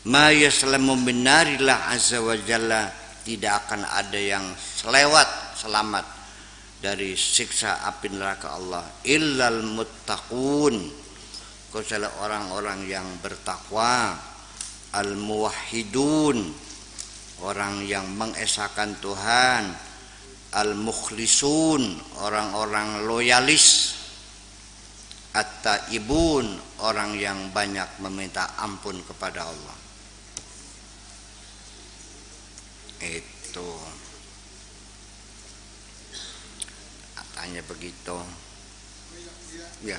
ma yaslamu min narillah azza wa jalla, tidak akan ada yang selamat dari siksa api neraka Allah, illal muttaqun, kecuali orang-orang yang bertakwa, al muwahhidun, orang yang mengesahkan Tuhan, al mukhlisun, orang-orang loyalis, at-taibun, orang yang banyak meminta ampun kepada Allah. Itu katanya begitu. Ya.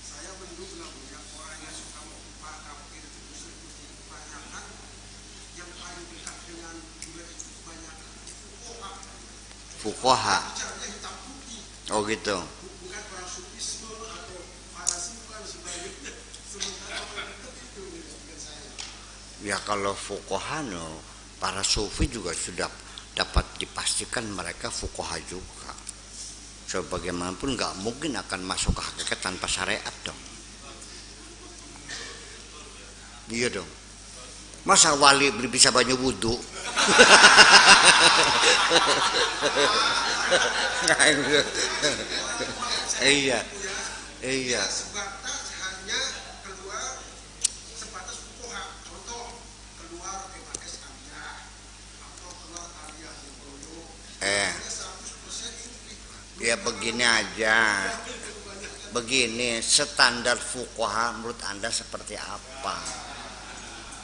Saya menduga yang orang yang suka Pak kafir itu kebanyakan yang paling dekat dengan juga itu kebanyakan Fuqaha. bicaranya hitam putih. Oh gitu. Bukan orang sufisme atau farasifan sebagainya. Sementara orang itu bukan saya. Ya kalau fuqaha no, para sufi juga sudah dapat dipastikan mereka fuqaha juga. Sebagaimanapun nggak mungkin akan masuk ke hakikat tanpa syariat dong. Iya dong. Masa wali bisa banyak wudhu? Iya, iya. Sebatas hanya keluar sebatas fuqaha. Contoh keluar pakai Syariah atau keluar Aliyah di Boyo. 100% ini. Ya begini aja. Begini, standar fuqaha menurut Anda seperti apa?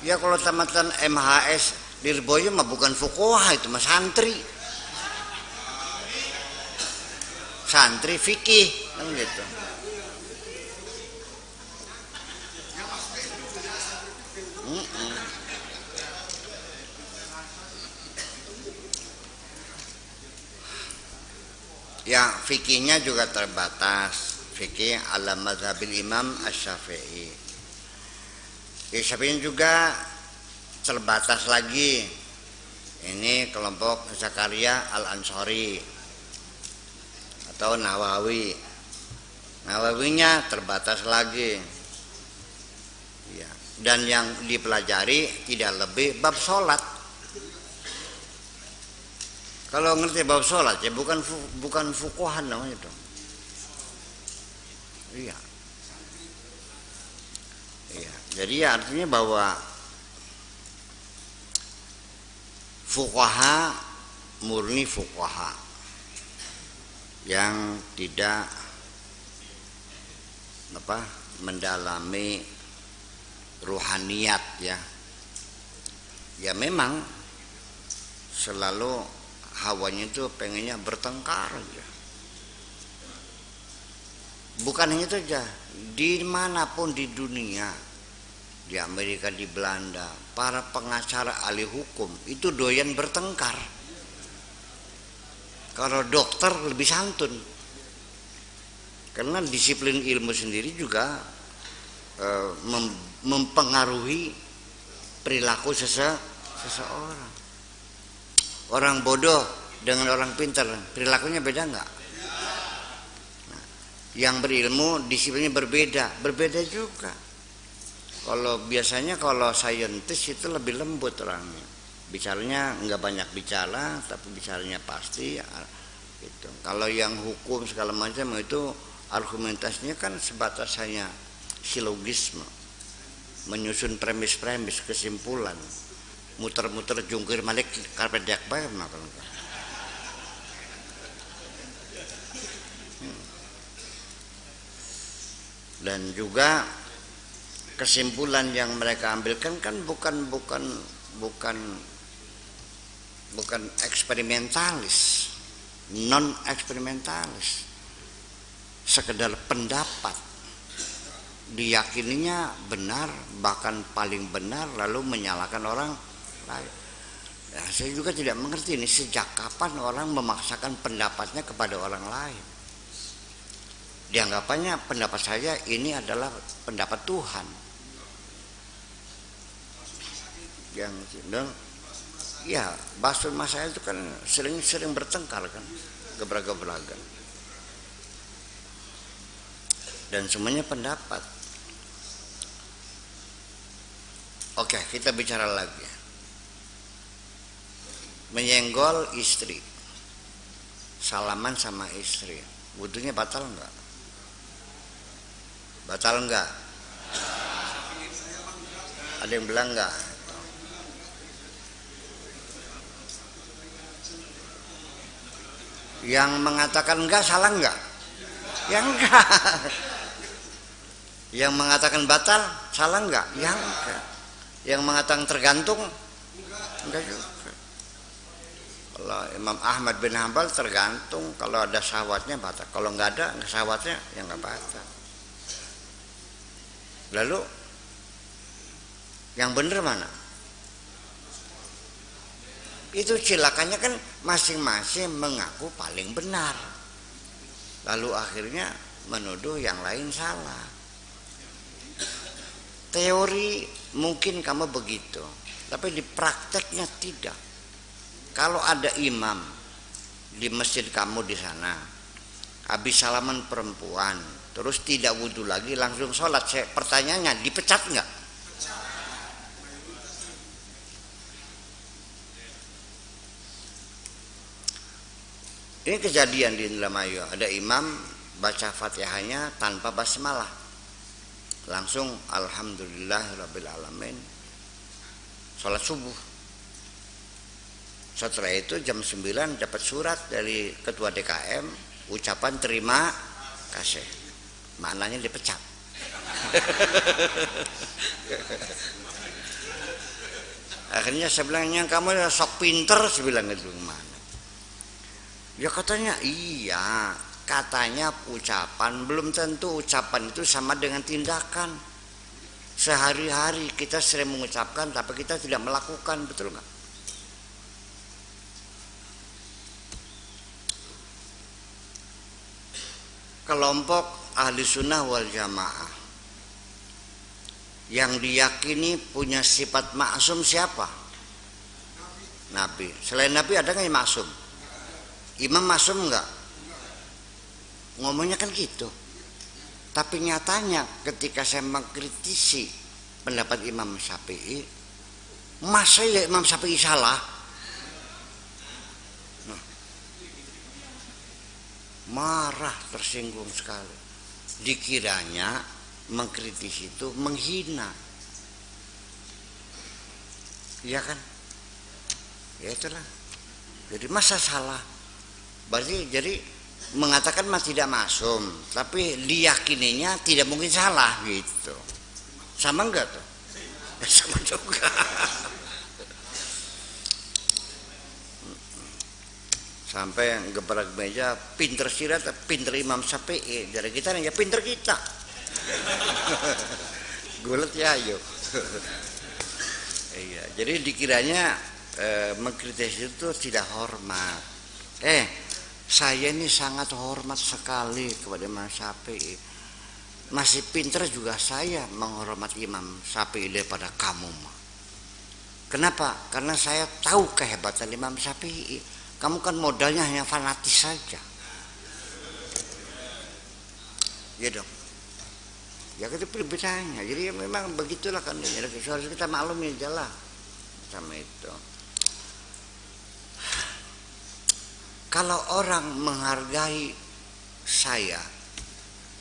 Ya kalau tamatan MHS di Lirboyo mah bukan fuqaha, itu mah santri. Santri fikih kan gitu. Ya fikihnya juga terbatas, fikih ala mazhabil Imam Asy-Syafi'i. Syafi'i juga terbatas lagi. Ini kelompok Zakaria Al-Ansari atau Nawawi. Nawawinya terbatas lagi. Ya. Dan yang dipelajari tidak lebih bab sholat. Kalau ngerti bab sholat ya bukan fuqaha namanya dong. Iya. Iya. Jadi ya artinya bahwa fuqaha murni fuqaha yang tidak mendalami ruhaniyat ya. Ya memang selalu hawanya itu pengennya bertengkar aja. Bukan hanya itu aja, dimanapun di dunia, di Amerika, di Belanda, para pengacara ahli hukum itu doyan bertengkar. Kalau dokter lebih santun, karena disiplin ilmu sendiri juga mempengaruhi perilaku seseorang. Orang bodoh dengan orang pintar perilakunya beda nggak? Nah, yang berilmu disiplinnya berbeda juga. Kalau biasanya kalau saintis itu lebih lembut orangnya, bicaranya nggak banyak bicara tapi bicaranya pasti gitu. Kalau yang hukum segala macam itu argumentasinya kan sebatas hanya silogisme, menyusun premis-premis, kesimpulan, muter-muter jungkir balik karpet dak bayar makan. Dan juga kesimpulan yang mereka ambilkan kan bukan eksperimentalis, non eksperimentalis, sekedar pendapat, diyakininya benar bahkan paling benar lalu menyalahkan orang lain. Nah, saya juga tidak mengerti ini sejak kapan orang memaksakan pendapatnya kepada orang lain. Dianggapannya pendapat saya ini adalah pendapat Tuhan. Yang dan ya basul masalah itu kan sering bertengkar kan, gebrak-gebrakan. Dan semuanya pendapat. Oke, kita bicara lagi. Menyenggol istri, salaman sama istri, wudunya batal enggak? Batal enggak? Ada yang bilang enggak? Yang mengatakan enggak salah enggak? Yang enggak. Yang mengatakan batal salah enggak? Yang enggak. Yang mengatakan tergantung enggak juga. Kalau Imam Ahmad bin Hanbal tergantung, kalau ada syahwatnya batal, kalau enggak ada syahwatnya ya enggak batal. Lalu yang benar mana? Itu cilakannya kan masing-masing mengaku paling benar, lalu akhirnya menuduh yang lain salah. Teori mungkin kamu begitu, tapi di prakteknya tidak. Kalau ada imam di masjid kamu di sana, habis salaman perempuan, terus tidak wudhu lagi langsung sholat, pertanyaannya dipecat nggak? Ini kejadian di Indramayu, ada imam baca Fatihahnya tanpa basmalah, langsung alhamdulillahirabbil alamin sholat subuh. Setelah itu jam 9 dapat surat dari ketua DKM, ucapan terima kasih, maknanya dipecat. Akhirnya saya bilang, yang kamu sok pinter, saya bilang gitu. Mana ya, katanya iya, katanya ucapan, belum tentu ucapan itu sama dengan tindakan. Sehari-hari kita sering mengucapkan tapi kita tidak melakukan, betul nggak? Kelompok ahli sunnah wal jamaah yang diyakini punya sifat maksum siapa? Nabi. Selain Nabi ada nggak yang maksum? Imam maksum nggak? Ngomongnya kan gitu. Tapi nyatanya ketika saya mengkritisi pendapat Imam Syafi'i, masa ya Imam Syafi'i salah? Marah, tersinggung sekali. Dikiranya mengkritisi itu menghina, iya kan? Ya itulah. Jadi masa salah? Berarti jadi mengatakan mas tidak maksum, tapi diyakininya tidak mungkin salah gitu. Sama enggak tuh? Sama juga. Sampai yang gebrak meja, pinter sirat, pinter Imam Syafi'i. Dari kita ya pinter kita. Gulet ya ayo. Iya, jadi dikiranya mengkritisi itu tidak hormat. Saya ini sangat hormat sekali kepada Imam Syafi'i. Masih pinter juga saya menghormati Imam Syafi'i daripada kamu. Kenapa? Karena saya tahu kehebatan Imam Syafi'i. Kamu kan modalnya hanya fanatis saja. Ya dong. Ya itu perbedaannya. Jadi memang begitulah kan. Harus kita maklumi aja lah sama itu. Kalau orang menghargai saya,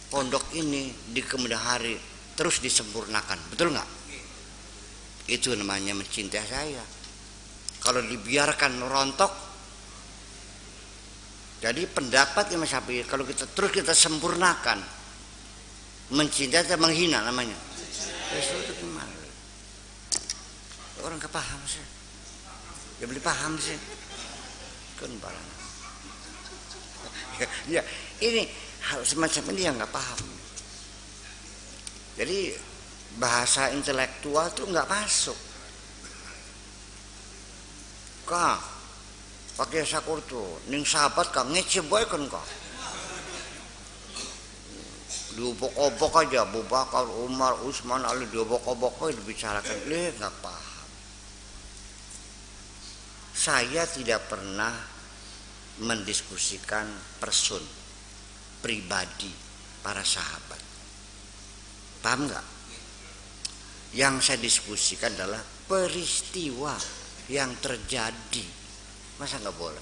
pondok ini di kemudian hari terus disempurnakan, betul nggak? Itu namanya mencintai saya. Kalau dibiarkan rontok, jadi pendapat Imam Syafi'i kalau kita sempurnakan, mencintai atau menghina namanya. Itu gimana? Orang kepaham sih. Ya beli paham sih. Kan barang. Ya, ini hal semacam ini yang nggak paham. Jadi bahasa intelektual tuh nggak masuk. Kak, pakai sakur tuh, ning sahabat kak ngece boy kan kak. Diobok-obok aja, Abu Bakar, Umar, Utsman, Ali diobok-obok aja dibicarakan, nggak paham. Saya tidak pernah mendiskusikan person pribadi para sahabat, paham nggak? Yang saya diskusikan adalah peristiwa yang terjadi. Masa nggak boleh?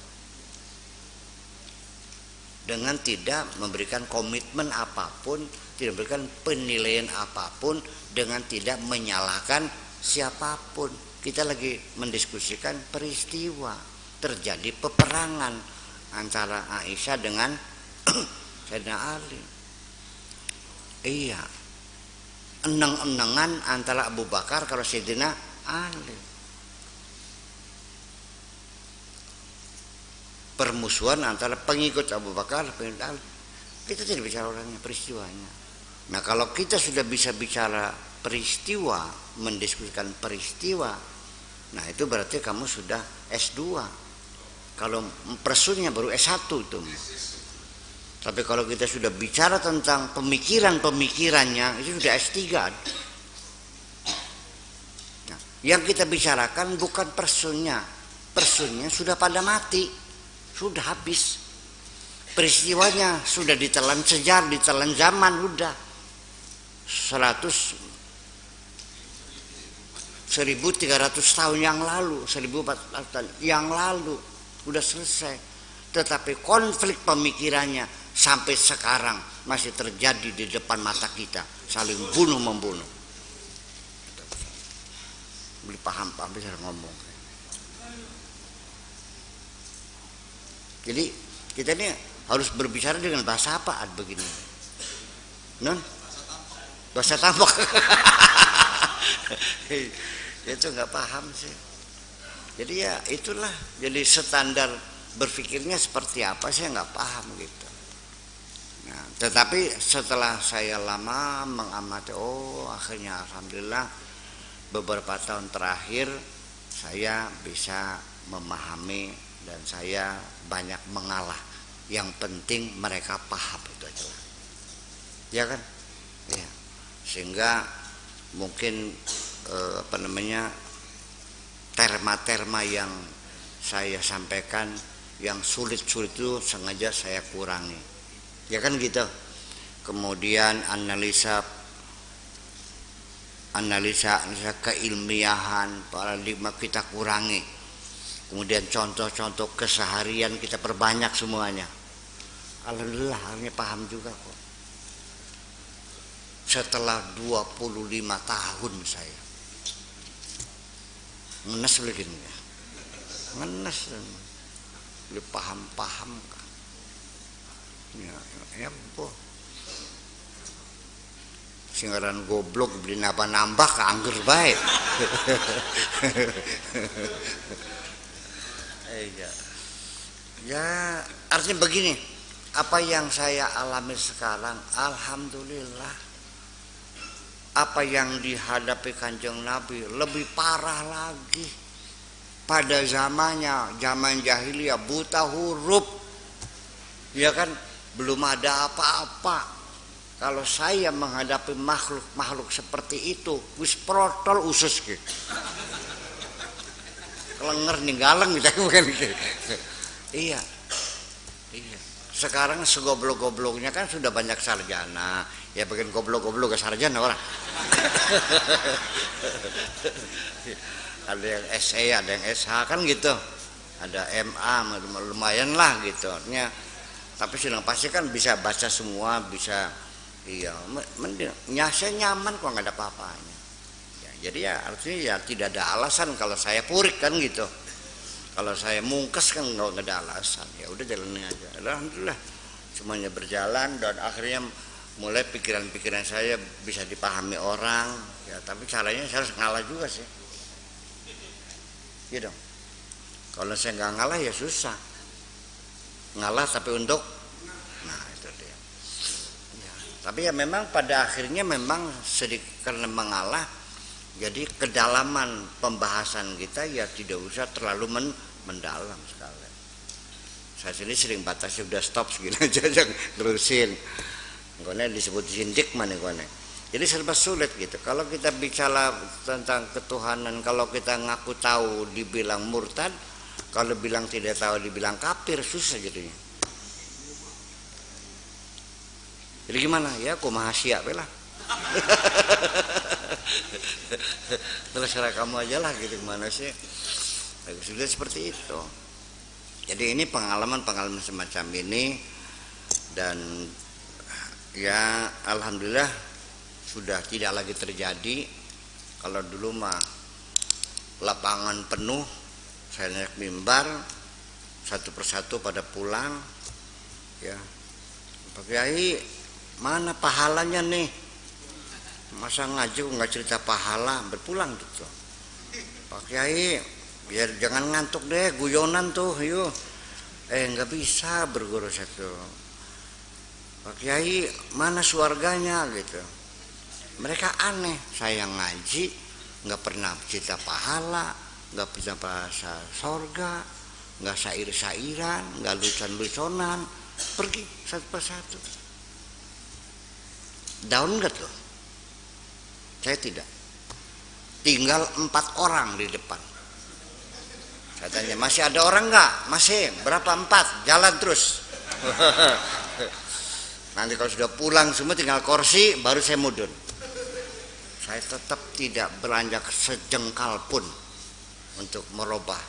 Dengan tidak memberikan komitmen apapun, tidak memberikan penilaian apapun, dengan tidak menyalahkan siapapun. Kita lagi mendiskusikan peristiwa terjadi peperangan antara Aisyah dengan Sayyidina Ali. Iya, eneng-enengan antara Abu Bakar kalau Sayyidina Ali. Permusuhan antara pengikut Abu Bakar dan pengikut Ali. Kita tidak bicara orangnya, peristiwanya. Nah, kalau kita sudah bisa bicara peristiwa, mendiskusikan peristiwa, nah itu berarti kamu sudah S2. Kalau persunnya baru S1 itu. Tapi kalau kita sudah bicara tentang pemikirannya, itu sudah S3. Nah, yang kita bicarakan bukan persunnya. Persunnya sudah pada mati, sudah habis. Peristiwanya sudah ditelan sejarah, ditelan zaman, udah 1300 tahun yang lalu, 1400 tahun yang lalu udah selesai. Tetapi konflik pemikirannya sampai sekarang masih terjadi di depan mata kita, saling bunuh membunuh. Beli paham bisa ngomong. Jadi kita ini harus berbicara dengan bahasa apa begini? Non? Bahasa tambak. Itu nggak paham sih. Jadi ya itulah. Jadi standar berpikirnya seperti apa saya nggak paham gitu. Nah, tetapi setelah saya lama mengamati, akhirnya alhamdulillah beberapa tahun terakhir saya bisa memahami dan saya banyak mengalah. Yang penting mereka paham, itu aja lah. Ya kan? Ya. Sehingga mungkin terma-terma yang saya sampaikan yang sulit-sulit itu sengaja saya kurangi. Ya kan gitu. Kemudian analisa keilmiahan, paradigma kita kurangi. Kemudian contoh-contoh keseharian kita perbanyak semuanya. Alhamdulillah akhirnya paham juga kok. Setelah 25 tahun saya ngenes begini ya. Ngenes boleh paham kan. Ya boh. Singgaran goblok beli nambah ke angger baik. Ya artinya begini, apa yang saya alami sekarang, alhamdulillah, apa yang dihadapi Kanjeng Nabi lebih parah lagi. Pada zamannya, zaman jahiliyah, buta huruf, ya kan, belum ada apa-apa. Kalau saya menghadapi makhluk seperti itu, wis protol usus gitu. Kelenger ninggaleng gitu kan. Iya. Sekarang segoblok-gobloknya kan sudah banyak sarjana. Ya bagian goblok-goblok ke sarjana orang. Ada yang SE, ada yang SH kan gitu. Ada MA, lumayan lah gitu. Artinya, tapi sudah pasti kan bisa baca semua, bisa. Iya, saya nyaman kok nggak ada apa-apanya. Ya, jadi ya artinya ya tidak ada alasan kalau saya purik kan gitu. Kalau saya mungkes kan nggak ada alasan. Ya udah jalanin aja. Alhamdulillah semuanya berjalan dan akhirnya mulai pikiran-pikiran saya bisa dipahami orang. Ya tapi caranya saya harus ngalah juga sih. Iya dong. Kalau saya nggak ngalah ya susah. Ngalah tapi untuk, nah itu dia. Ya, tapi ya memang pada akhirnya memang sedikit karena mengalah, jadi kedalaman pembahasan kita ya tidak usah terlalu mendalam sekali. Saya sini sering batasi udah stop segini aja jangan terusin. Gone disebut sindik mana gone. Jadi serba sulit gitu. Kalau kita bicara tentang ketuhanan, kalau kita ngaku tahu dibilang murtad, kalau bilang tidak tahu dibilang kafir, susah jadinya. Jadi gimana? Ya kumaha sia lah. Terserah kamu aja lah gitu, gimana sih. Sudah seperti itu. Jadi ini pengalaman semacam ini, dan ya alhamdulillah sudah tidak lagi terjadi. Kalau dulu mah lapangan penuh, saya naik mimbar satu persatu pada pulang, ya Pak Kiai mana pahalanya nih, masa ngaji nggak cerita pahala, berpulang gitu. Pak Kiai biar jangan ngantuk deh, guyonan tuh yuk. Nggak bisa berguru satu. Pak Kiai mana surganya gitu. Mereka aneh, saya ngaji nggak pernah cerita pahala, nggak pernah bahasa surga, nggak syair-syairan, nggak lucon-luconan, pergi satu persatu. Down nggak tuh? Saya tidak. Tinggal 4 orang di depan. Saya tanya, masih ada orang nggak? Masih. Berapa? 4. Jalan terus. Nanti kalau sudah pulang semua tinggal kursi, baru saya mudun. Saya tetap tidak beranjak sejengkal pun untuk merubah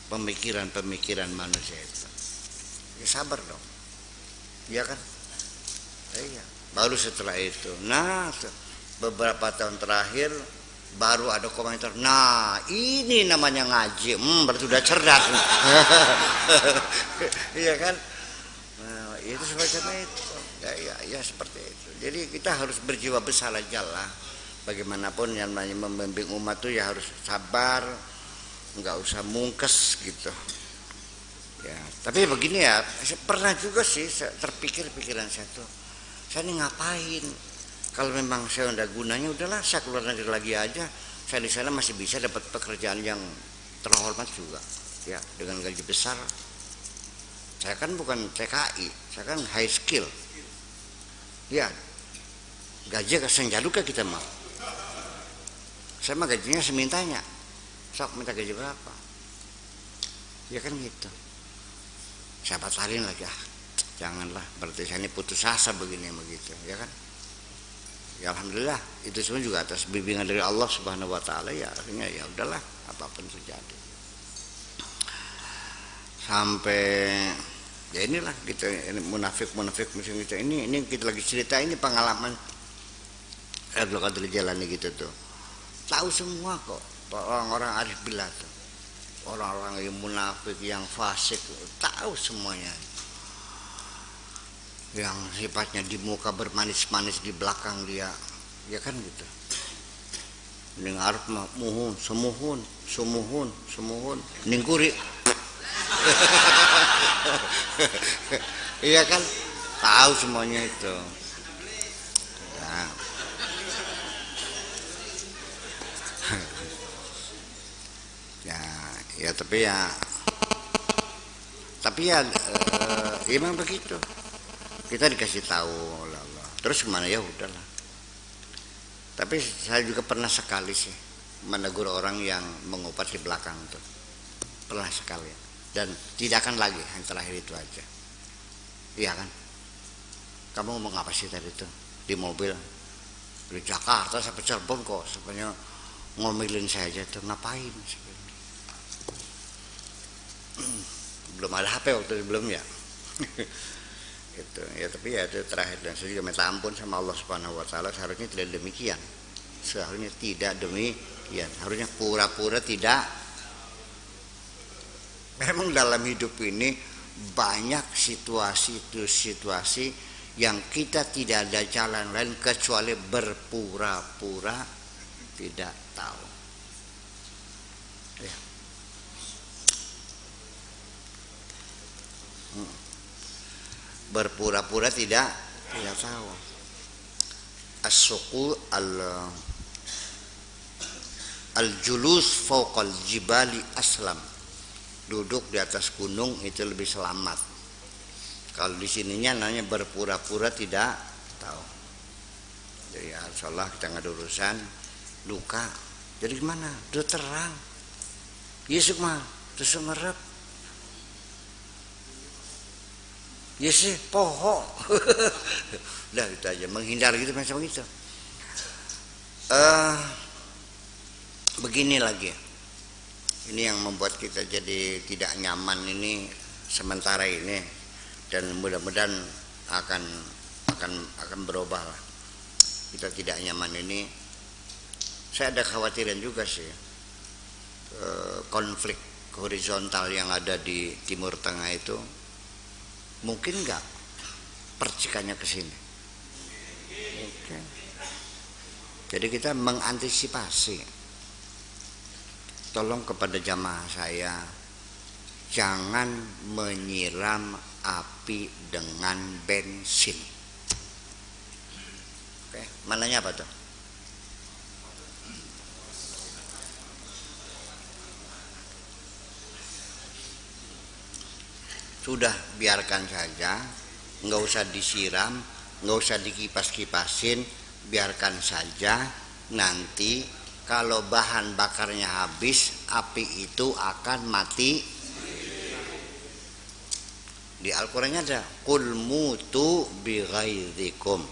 pemikiran-pemikiran manusia itu. Ya sabar dong. Iya kan? Iya. Baru setelah itu, nah beberapa tahun terakhir baru ada komentar, nah ini namanya ngaji, berarti udah cerdas. Iya kan? Nah, itu semacam itu. Ya seperti itu. Jadi kita harus berjiwa besar aja lah. Bagaimanapun yang namanya membimbing umat tuh ya harus sabar, nggak usah mungkes gitu. Ya, tapi begini ya, saya pernah juga sih terpikir pikiran saya tuh, saya ini ngapain? Kalau memang saya udah gunanya, udahlah saya keluar negeri lagi aja. Saya di sana masih bisa dapat pekerjaan yang terhormat juga, ya dengan gaji besar. Saya kan bukan TKI, saya kan high skill. Ya, gaji kasih jaduka kita mah. Saya mah gajinya semintanya. Sok minta gaji berapa? Ya kan gitu. Saya batalin lagi, janganlah, berarti saya ini putus asa begini begitu, ya kan? Ya alhamdulillah itu semua juga atas bimbingan dari Allah Subhanahu wa taala, ya akhirnya ya udahlah apapun terjadi. Sampai ya inilah gitu, ini munafik musim kita ini kita lagi cerita, ini pengalaman Abdul Qadir Jalani gitu tuh. Tahu semua kok orang-orang arif billah tuh. Orang-orang yang munafik, yang fasik, tahu semuanya. Yang sifatnya di muka bermanis-manis, di belakang dia, ya kan gitu. Dengan arep mah muhun, sumuhun, ningkuri. Iya kan? Tahu semuanya itu. Ya tapi ya memang begitu. Kita dikasih tahu Allah. Terus gimana, ya udahlah. Tapi saya juga pernah sekali sih menegur orang yang mengupas di belakang tuh. Pernah sekali. Dan tidak akan lagi, yang terakhir itu aja. Iya kan? Kamu ngomong apa sih tadi tuh di mobil dari Jakarta sampai Cirebon kok, sebenarnya ngomelin saya aja tuh, ngapain sih? Belum ada HP waktu itu, belum ya. Gitu ya, tapi ya itu terakhir, dan saya juga minta ampun sama Allah Subhanahu wa taala. Seharusnya tidak demikian, harusnya pura-pura tidak. Memang dalam hidup ini banyak situasi yang kita tidak ada jalan lain kecuali berpura-pura tidak tahu, ya. Berpura-pura tidak tahu. As-suqu al-julus fawqal jibali aslam. Duduk di atas gunung itu lebih selamat. Kalau di sininya namanya berpura-pura tidak tahu. Jadi ya insyaallah kita nggak ada urusan luka. Jadi gimana? Udah terang. Yesus mah terus ngerep. Ya sih poho. Udah gitu aja, menghindar gitu macam gitu. Begini lagi, ini yang membuat kita jadi tidak nyaman ini sementara ini, dan mudah-mudahan akan berubah lah. Kita tidak nyaman ini, saya ada khawatiran juga sih, konflik horizontal yang ada di Timur Tengah itu mungkin nggak percikannya ke sini. Oke. Jadi kita mengantisipasi. Tolong kepada jamaah saya, jangan menyiram api dengan bensin. Oke, mananya apa tuh? Sudah, biarkan saja, nggak usah disiram, nggak usah dikipas-kipasin, biarkan saja. Nanti kalau bahan bakarnya habis, api itu akan mati. Di Al-Qurannya ada, qul mutu bighaidhikum,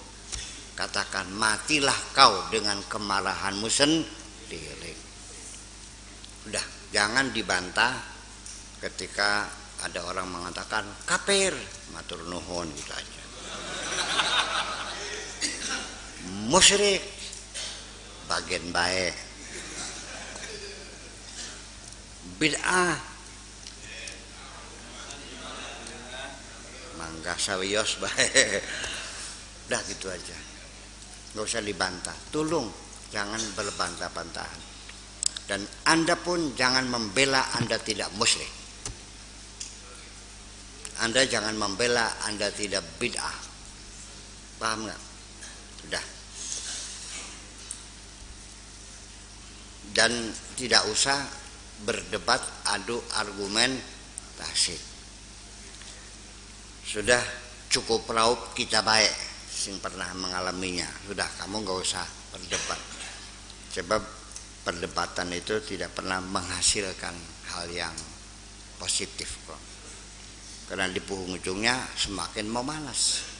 katakan matilah kau dengan kemarahanmu sendiri. Udah, jangan dibantah ketika ada orang mengatakan kafir, matur nuhun gitu aja. Musyrik, bagian baik. Bid'ah, mangga sawiyos baik. Udah gitu aja, nggak usah dibantah. Tolong jangan berbantah-bantahan. Dan Anda pun jangan membela Anda tidak musyrik. Anda jangan membela Anda tidak bid'ah. Paham nggak? Sudah. Dan tidak usah berdebat adu argumentasi. Sudah cukup raup kita baik sing pernah mengalaminya. Sudah, kamu nggak usah berdebat. Sebab perdebatan itu tidak pernah menghasilkan hal yang positif kok. Karena di penghujung ujungnya semakin memanas.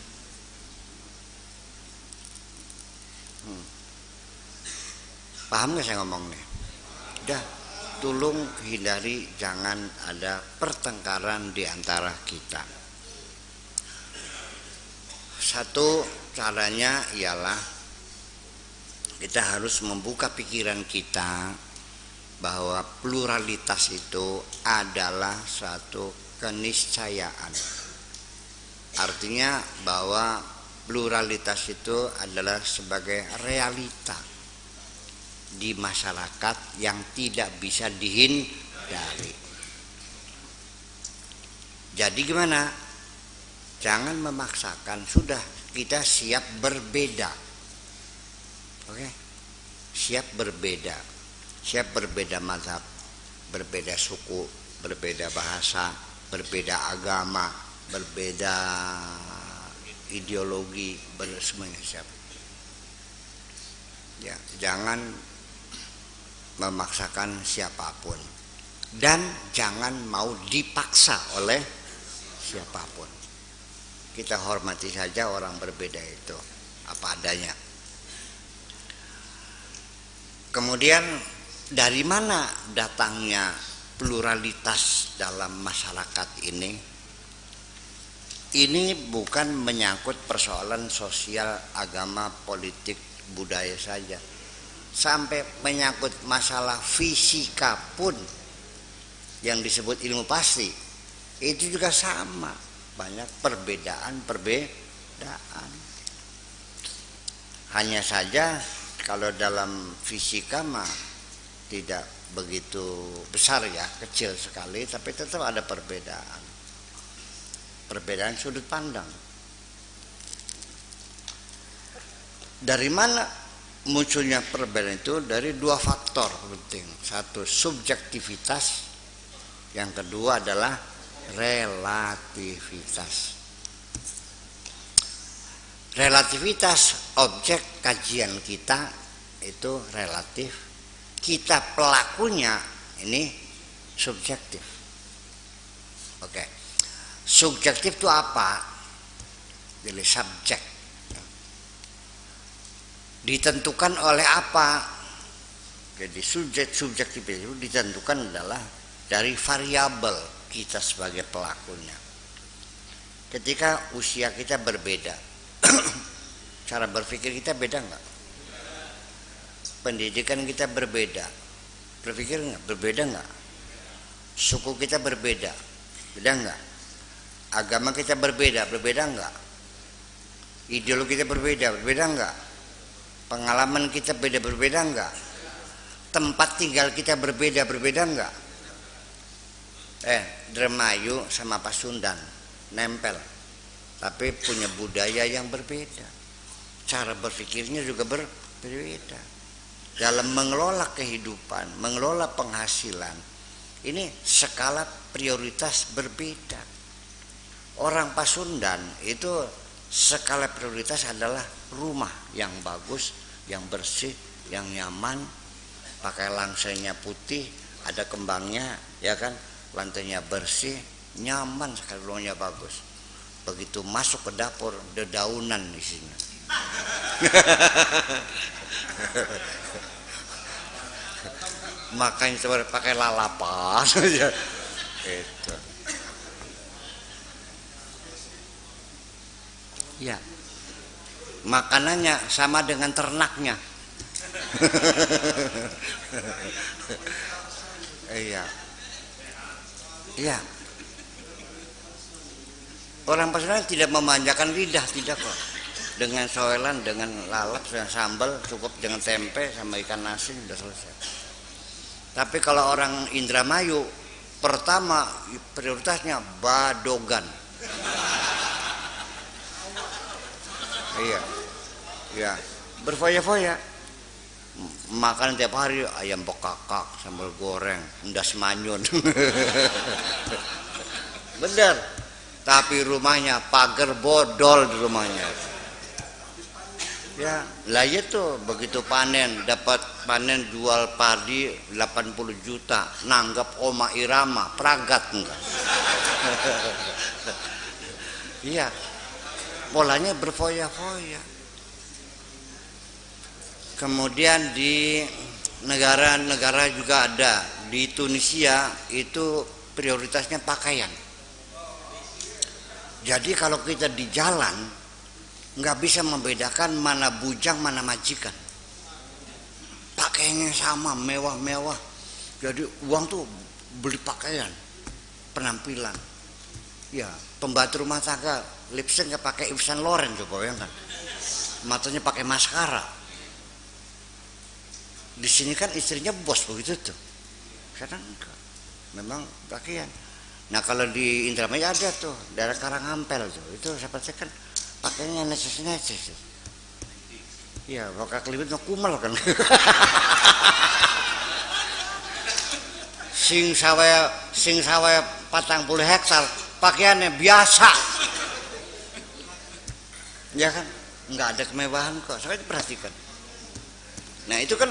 Paham nggak saya ngomong nih? Udah, tolong hindari, jangan ada pertengkaran di antara kita. Satu caranya ialah kita harus membuka pikiran kita bahwa pluralitas itu adalah suatu keniscayaan. Artinya bahwa pluralitas itu adalah sebagai realita di masyarakat yang tidak bisa dihindari. Jadi gimana? Jangan memaksakan, sudah kita siap berbeda. Oke? Siap berbeda. Siap berbeda mazhab, berbeda suku, berbeda bahasa, berbeda agama, berbeda ideologi, semuanya siap. Ya, jangan memaksakan siapapun dan jangan mau dipaksa oleh siapapun. Kita hormati saja orang berbeda itu apa adanya. Kemudian dari mana datangnya pluralitas dalam masyarakat ini? Ini bukan menyangkut persoalan sosial, agama, politik, budaya saja. Sampai menyangkut masalah fisika pun yang disebut ilmu pasti itu juga sama, banyak perbedaan. Hanya saja kalau dalam fisika mah tidak begitu besar ya, kecil sekali, tapi tetap ada perbedaan sudut pandang. Dari mana munculnya perbedaan itu? Dari dua faktor penting. Satu, subjektivitas. Yang kedua adalah relativitas. Relativitas objek kajian kita itu relatif. Kita pelakunya ini subjektif. Oke. Subjektif itu apa? Jadi subjek. ditentukan oleh apa? Jadi subjektif itu ditentukan adalah dari variabel kita sebagai pelakunya. Ketika usia kita berbeda, cara berpikir kita beda nggak? Pendidikan kita berbeda, berpikir nggak? Berbeda nggak? Suku kita berbeda, beda nggak? Agama kita berbeda, berbeda nggak? Ideologi kita berbeda, berbeda nggak? Pengalaman kita beda, berbeda nggak? Tempat tinggal kita berbeda, berbeda nggak? Dermayu sama Pasundan nempel, tapi punya budaya yang berbeda, cara berpikirnya juga berbeda. Dalam mengelola kehidupan, mengelola penghasilan, ini skala prioritas berbeda. Orang Pasundan itu skala prioritas adalah rumah yang bagus, yang bersih, yang nyaman, pakai langsainya putih, ada kembangnya, ya kan, lantainya bersih, nyaman sekali, rumahnya bagus. Begitu masuk ke dapur, dedaunan isinya. Makanya sebenarnya pakai lalapan aja. Itu. Ya. Makanannya sama dengan ternaknya. Iya. Iya. Orang Pasundan tidak memanjakan lidah, tidak kok. Dengan soelan, dengan lalap, dengan sambal, cukup dengan tempe sama ikan nasi sudah selesai. Tapi kalau orang Indramayu, pertama prioritasnya badogan. Iya, ya, berfoya-foya. Makan tiap hari ayam bekakak, sambal goreng, endas manyun. Bener. Tapi rumahnya pagar bodol di rumahnya. Ya, lah itu begitu panen, dapat panen jual padi 80 juta, nanggap oma irama, pragat enggak? Iya. Polanya berfoya-foya. Kemudian di negara-negara juga ada. Di Tunisia itu prioritasnya pakaian. Jadi kalau kita di jalan nggak bisa membedakan mana bujang mana majikan. Pakaiannya sama, mewah-mewah. Jadi uang tuh beli pakaian, penampilan. Ya, pembantu rumah tangga lipstick nggak pakai Yves Saint Laurent, coba bayangkan. Matanya pakai maskara. Di sini kan istrinya bos begitu tuh. Sekarang enggak. Memang pakaian. Nah kalau di Indramayu ada tuh, daerah Karangampel tuh. Itu seperti kan pakainya neces-neces. Iya, pakai kelibet mau kumal kan. sing sawah 40 hektar, pakaiannya biasa. Ya kan? Enggak ada kemewahan kok. Saya perhatikan. Nah, itu kan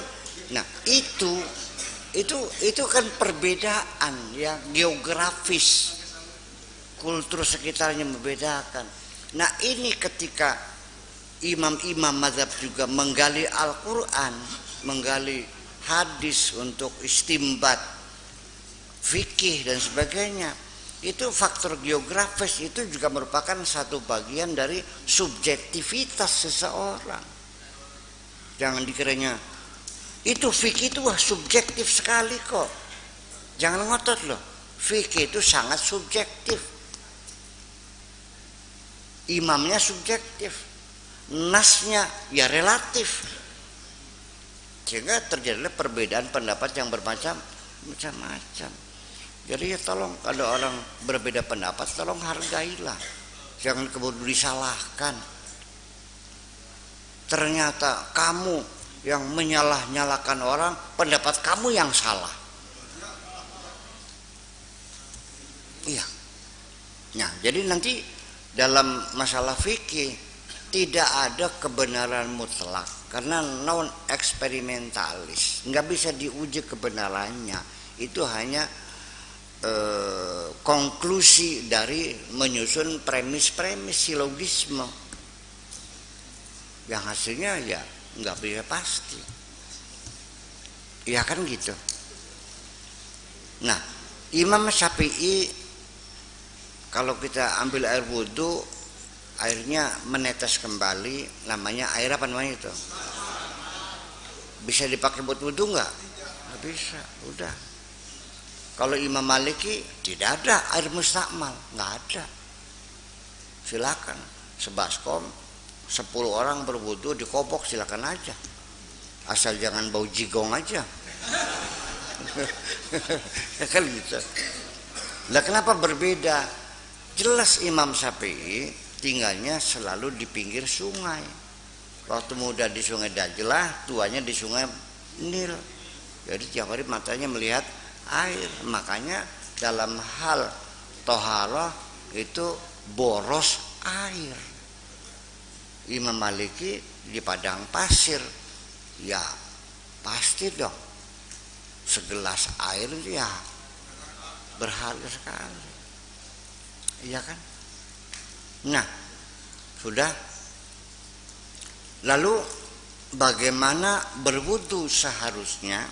itu kan perbedaan ya geografis. Kultur sekitarnya membedakan. Nah, ini ketika imam-imam mazhab juga menggali Al-Qur'an, menggali hadis untuk istimbat fikih dan sebagainya. Itu faktor geografis itu juga merupakan satu bagian dari subjektivitas seseorang. Jangan dikiranya itu fikih itu subjektif sekali kok. Jangan ngotot loh. Fikih itu sangat subjektif. Imamnya subjektif. Nasnya ya relatif. Sehingga terjadilah perbedaan pendapat yang bermacam-macam. Jadi ya tolong kalau orang berbeda pendapat tolong hargailah. Jangan kemudian disalahkan. Ternyata kamu yang menyalah-nyalakan orang, pendapat kamu yang salah. Iya. Nah, jadi nanti dalam masalah fikih tidak ada kebenaran mutlak karena non eksperimentalis, nggak bisa diuji kebenarannya. Itu hanya konklusi dari menyusun premis-premis silogisme yang hasilnya ya nggak bisa pasti. Ya kan gitu. Nah, Imam Syafi'i kalau kita ambil air wudhu, airnya menetes kembali, namanya air apa namanya itu? Bisa dipakai buat wudhu nggak? Nggak bisa, udah. Kalau Imam Maliki tidak ada air mustakmal, nggak ada. Silakan, sebaskom 10 orang berwudhu dikobok silakan aja, asal jangan bau jigong aja. Kan gitu. Lah kenapa berbeda? Jelas Imam Syafi'i tinggalnya selalu di pinggir sungai. Waktu muda di Sungai Dajlah, tuanya di Sungai Nil. Jadi tiap hari matanya melihat air. Makanya dalam hal toharoh itu boros air. Imam Maliki di padang pasir, ya pasti dong segelas air ya berharga sekali, iya kan? Nah, sudah. Lalu bagaimana berwudu seharusnya?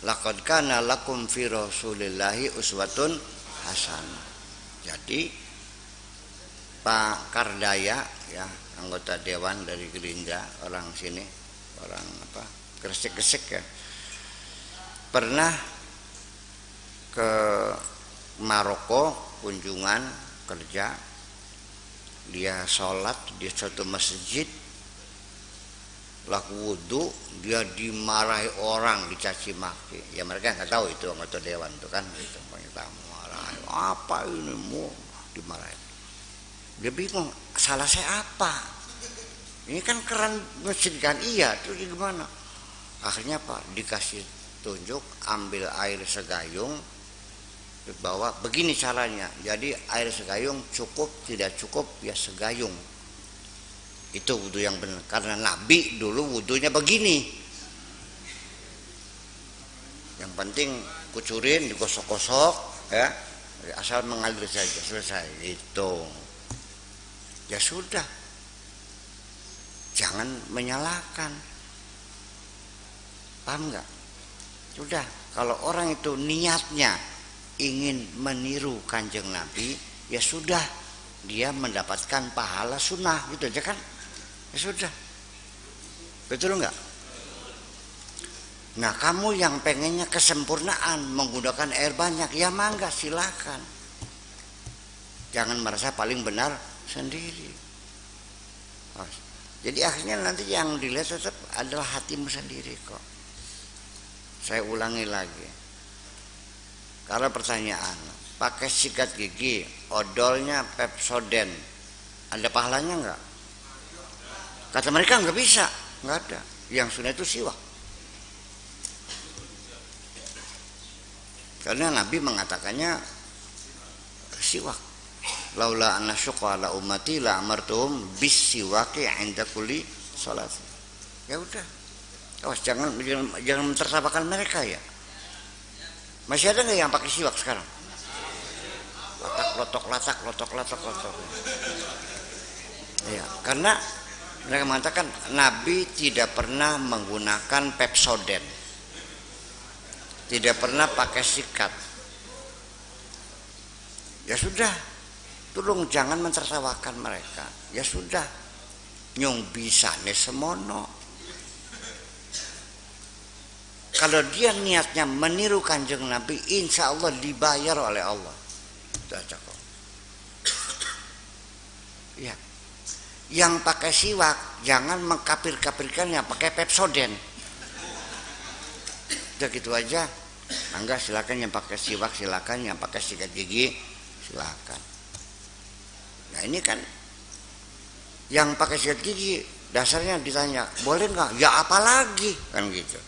Laqad kana lakum fi Rasulillahi uswatun hasanah. Jadi Pak Kardaya, ya, anggota dewan dari Gerindra, orang sini, orang apa, Gresik ya, pernah ke Maroko kunjungan kerja. Dia sholat di suatu masjid, laku wudhu, dia dimarahi orang, dicaci maki. Ya mereka nggak tahu itu anggota dewan itu kan, itu kita marahi, apa ini mau dimarahi. Dia bingung, salah saya apa? Ini kan keran masjid kan, iya, terus gimana? Akhirnya Pak dikasih tunjuk, ambil air segayung, bawa, begini caranya. Jadi air segayung cukup, tidak cukup ya segayung. Itu wudhu yang benar. Karena Nabi dulu wudhunya begini. Yang penting kucurin, digosok-gosok, ya, asal mengalir saja, selesai. Itu. Ya sudah. Jangan menyalahkan. Paham nggak? Sudah. Kalau orang itu niatnya ingin meniru Kanjeng Nabi, ya sudah, dia mendapatkan pahala sunnah, gitu aja kan? Ya sudah, betul nggak? Nah, kamu yang pengennya kesempurnaan menggunakan air banyak, ya mangga silakan. Jangan merasa paling benar sendiri. Jadi akhirnya nanti yang dilihat tetap adalah hatimu sendiri kok. Saya ulangi lagi. Kalau pertanyaan, pakai sikat gigi, odolnya Pepsodent, ada pahalanya enggak? Kata mereka enggak bisa, enggak ada. Yang sunnah itu siwak. Karena Nabi mengatakannya siwak. Laula anna syuqa ala ummati la amartuhum bis siwaki 'inda kulli salat. Ya udah. Awas jangan mentertawakan mereka ya. Masih ada nggak yang pakai siwak sekarang? Lotok. Ya, karena mereka mengatakan Nabi tidak pernah menggunakan Pepsodent, tidak pernah pakai sikat. Ya sudah, tolong jangan mentertawakan mereka. Ya sudah, nyong bisa nih semono. Kalau dia niatnya meniru Kanjeng Nabi, insya Allah dibayar oleh Allah. Itu aja kok. Ya. Yang pakai siwak jangan mengkapir-kapirkan yang pakai Pepsodent. Udah gitu aja. Mangga silakan yang pakai siwak, silakan yang pakai sikat gigi, silakan. Nah ini kan yang pakai sikat gigi dasarnya ditanya, boleh nggak? Ya apalagi kan gitu.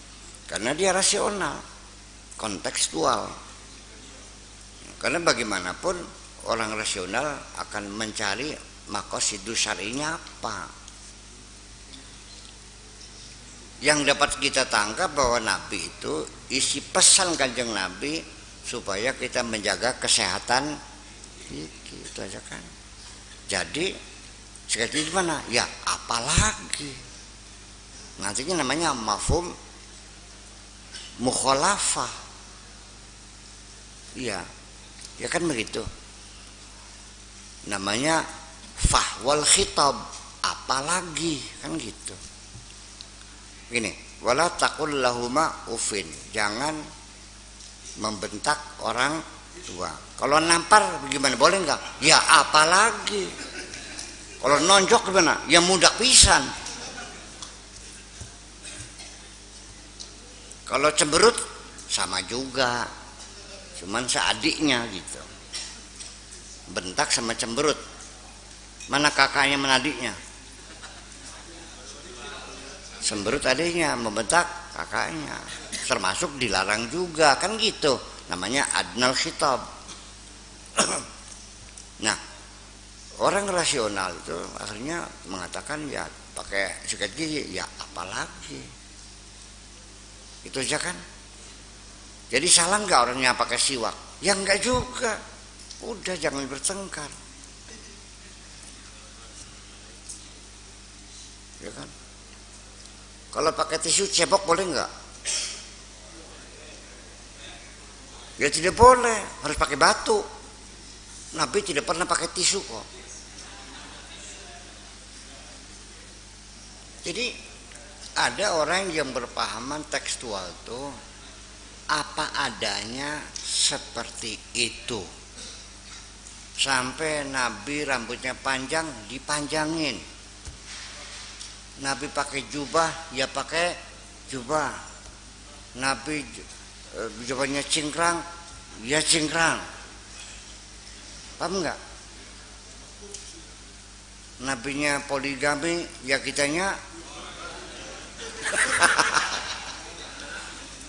Karena dia rasional, kontekstual. Karena bagaimanapun orang rasional akan mencari maqasidus syar'inya apa. Yang dapat kita tangkap bahwa Nabi itu isi pesan Kanjeng Nabi supaya kita menjaga kesehatan gigi, itu aja kan. Jadi sekali di mana? Ya apalagi. Nantinya namanya mafhum mukhalafah. Iya, ya kan begitu. Namanya fahwal khitab, apalagi kan gitu. Gini, wala taqul lahuma ufin, jangan membentak orang tua. Kalau nampar bagaimana, boleh enggak? Ya apalagi. Kalau nonjok gimana? Ya mudah pisan. Kalau cemberut sama juga, cuman seadiknya gitu. Bentak sama cemberut, mana kakaknya mana adiknya? Cemberut adiknya, membentak kakaknya, termasuk dilarang juga kan gitu. Namanya adnal khitab. Nah, orang rasional itu akhirnya mengatakan ya pakai sikat gigi, ya apalagi. Itu aja kan. Jadi salah nggak orangnya pakai siwak? Ya enggak juga. Udah jangan bertengkar. Ya kan. Kalau pakai tisu cebok boleh nggak? Ya tidak boleh, harus pakai batu. Nabi tidak pernah pakai tisu kok. Jadi ada orang yang berpahaman tekstual tuh apa adanya seperti itu. Sampai Nabi rambutnya panjang dipanjangin. Nabi pakai jubah ya pakai jubah. Nabi jubahnya cingkrang ya cingkrang. Paham enggak? Nabinya poligami ya kitanya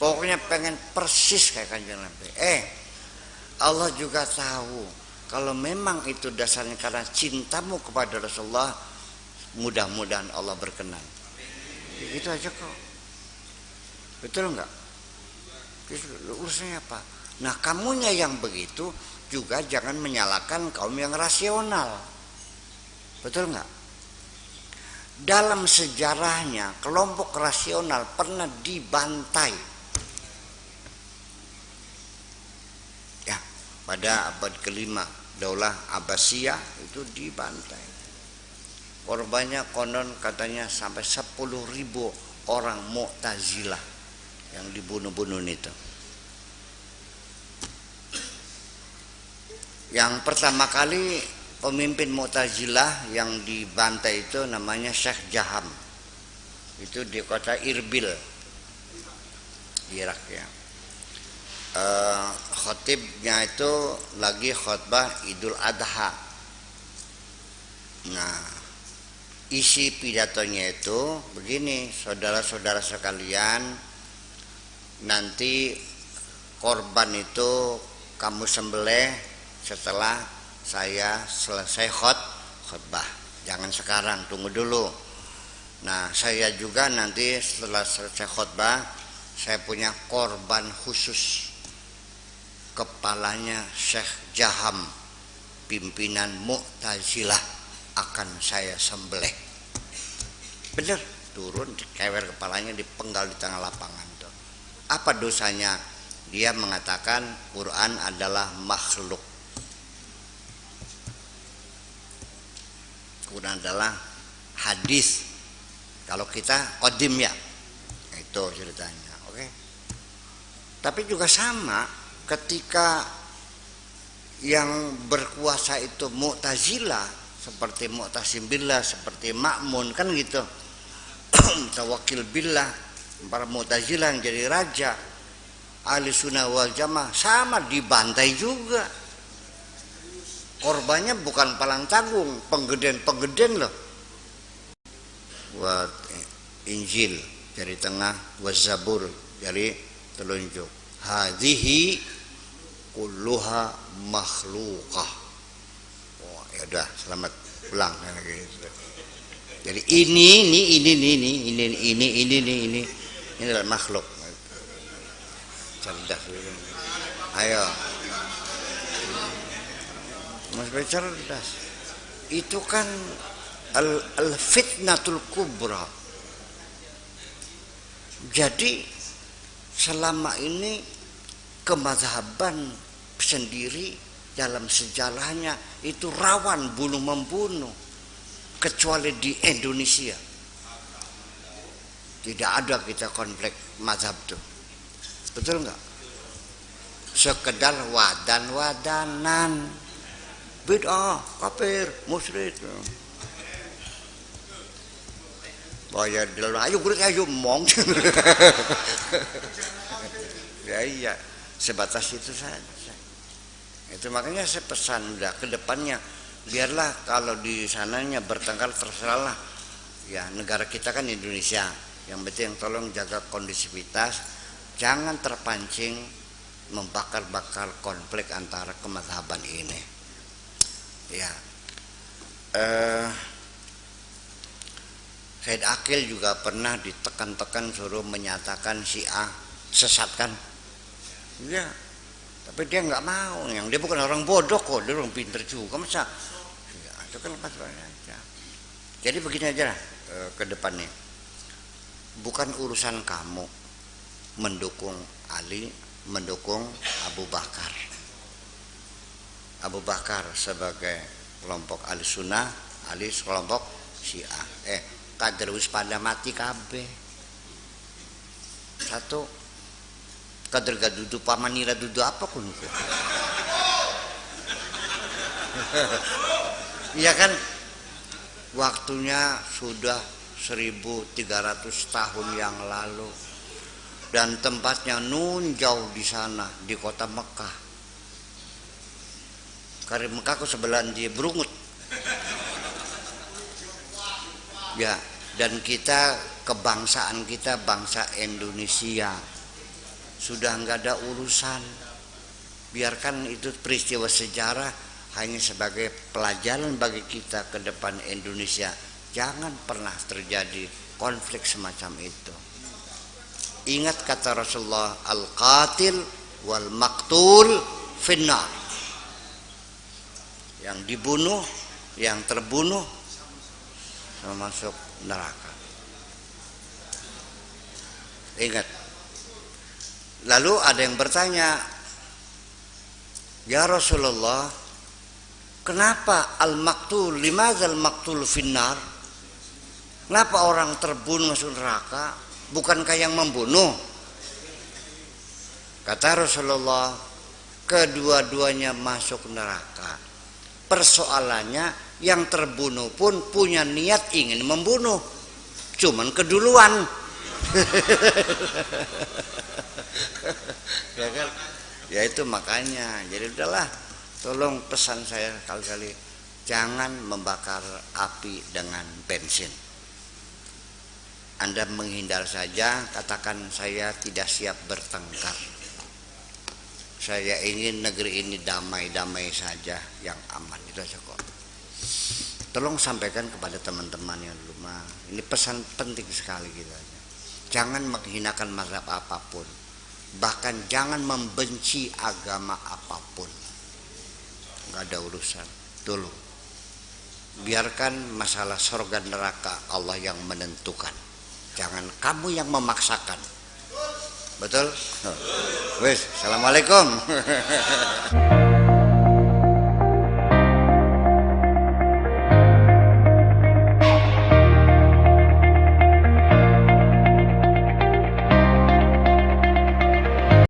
pokoknya pengen persis kayak Kanjeng Nabi. Allah juga tahu kalau memang itu dasarnya karena cintamu kepada Rasulullah, mudah-mudahan Allah berkenan. Itu aja kok. Betul enggak? Urusannya apa? Nah, kamunya yang begitu juga jangan menyalahkan kaum yang rasional. Betul enggak? Dalam sejarahnya kelompok rasional pernah dibantai. Ya, pada abad kelima Daulah Abbasiyah itu dibantai. Korbannya konon katanya sampai 10.000 orang Mu'tazilah yang dibunuh-bunuh itu. Yang pertama kali pemimpin Mu'tazilah yang dibantai itu namanya Syekh Jaham. Itu di kota Irbil, Irak ya. Khotibnya itu lagi khutbah Idul Adha. Nah, isi pidatonya itu begini, saudara-saudara sekalian, nanti korban itu kamu sembelih setelah saya selesai khutbah. Jangan sekarang, tunggu dulu. Nah, saya juga nanti setelah selesai khutbah, saya punya korban khusus. Kepalanya Syekh Jaham, pimpinan Mu'tazilah, akan saya sembelih. Bener, turun dikewer kepalanya, dipenggal di tengah lapangan tuh. Apa dosanya? Dia mengatakan Quran adalah makhluk. Quran adalah hadis. Kalau kita qadim ya, itu ceritanya. Oke. Tapi juga sama ketika yang berkuasa itu Mu'tazilah, seperti Mu'tasim billah, seperti Ma'mun kan gitu. Tawakil billah, para Mu'tazilah yang jadi raja. Ahli sunnah wal jamaah sama dibantai juga. Korbannya bukan palang tanggung, penggeden loh. Buat Injil dari tengah, wa Zabur dari telunjuk. Hadhihi kulluha makhlukah. Oh, ya udah, selamat pulang kan gitu. Jadi ini adalah makhluk. Cerdas. Ayo. Mas cerdas. Itu kan al-fitnatul kubra. Jadi selama ini kemazhaban sendiri dalam sejarahnya itu rawan bunuh membunuh, kecuali di Indonesia tidak ada kita konflik mazhab tuh, betul nggak? Sekedar wadan-wadanan, bid'ah, kafir, musyrik. Bahaya dalam ayo kulit ayo mong. Ya iya, sebatas itu saja. Itu makanya saya pesan udah ke depannya biarlah kalau di sananya bertengkar terserahlah. Ya negara kita kan Indonesia. Yang penting tolong jaga kondisivitas, jangan terpancing membakar-bakar konflik antara kemadhaban ini. Ya. Said Akil juga pernah ditekan-tekan suruh menyatakan Syiah sesat kan? Ya, tapi dia nggak mau. Yang dia bukan orang bodoh kok, dia orang pinter juga masa. Ya, itu kan lepas aja. Jadi begini aja lah ke depannya. Bukan urusan kamu mendukung Ali, mendukung Abu Bakar. Abu Bakar sebagai kelompok Ahli Sunnah, Ali kelompok Syiah. Kader wis pada mati kabeh. Satu kader gak duduk pamanira duduk apa kun. Iya kan? Waktunya sudah 1300 tahun yang lalu dan tempatnya nun jauh di sana di kota Mekah. Karena Mekah ke sebelah dia berungut. Ya, dan kita kebangsaan kita bangsa Indonesia sudah nggak ada urusan. Biarkan itu peristiwa sejarah hanya sebagai pelajaran bagi kita ke depan Indonesia. Jangan pernah terjadi konflik semacam itu. Ingat kata Rasulullah, al-qatil wal maqtul finnar. Yang dibunuh, yang terbunuh masuk neraka. Ingat. Lalu ada yang bertanya, ya Rasulullah, kenapa al-maqtul, limadzal maqtul finnar? Kenapa orang terbunuh masuk neraka? Bukankah yang membunuh? Kata Rasulullah, kedua-duanya masuk neraka. Persoalannya yang terbunuh pun punya niat ingin membunuh, cuman keduluan. Ya kan? Ya itu makanya. Jadi udahlah, tolong pesan saya kali-kali, jangan membakar api dengan bensin. Anda menghindar saja, katakan saya tidak siap bertengkar. Saya ingin negeri ini damai-damai saja, yang aman, itu saja kok. Tolong sampaikan kepada teman-teman yang di rumah. Ini pesan penting sekali gitu aja. Jangan menghinakan mazhab apapun. Bahkan jangan membenci agama apapun. Enggak ada urusan. Tolong. Biarkan masalah surga neraka Allah yang menentukan. Jangan kamu yang memaksakan. Betul? Wes, assalamualaikum.